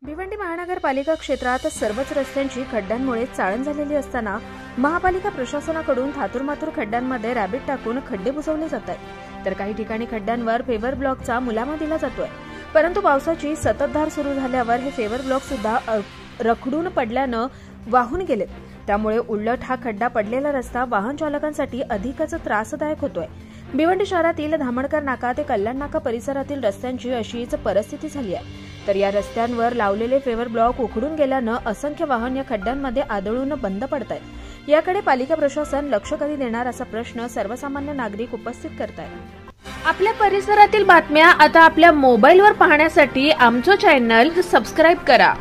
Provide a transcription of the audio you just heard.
भिवंडी महानगरपालिका क्षेत्रात सर्वच रस्त्यांची खड्ड्यांमुळे चाळण झालेली असताना महापालिका प्रशासनाकडून थातुरमातुर खड्ड्यांमध्ये रॅबिट टाकून खड्डे बुजवले जात आहेत, तर काही ठिकाणी खड्ड्यांवर फेवर ब्लॉकचा मुलामा दिला जातोय। परंतु पावसाची सततधार सुरू झाल्यावर हे फेवर ब्लॉक सुद्धा रखडून पडल्यानं वाहून गेले। त्यामुळे उलट हा खड्डा पडलेला रस्ता वाहन चालकांसाठी अधिकच त्रासदायक होतोय। भिवंडी शहरातील धामणकर नाका ते कल्याण नाका परिसरातील रस्त्यांची अशीच परिस्थिती झाली आहे, तर या रस्त्यांवर लावलेले फेवर ब्लॉक उखडून गेल्यानं असंख्य वाहन या खड्ड्यांमध्ये आदळून बंद पडतायत। याकडे पालिका प्रशासन लक्ष कधी देणार असा प्रश्न सर्वसामान्य नागरिक उपस्थित करतायत। आपल्या परिसरातील बातम्या आता आपल्या मोबाईलवर पाहण्यासाठी आमचं चॅनल सबस्क्राइब करा।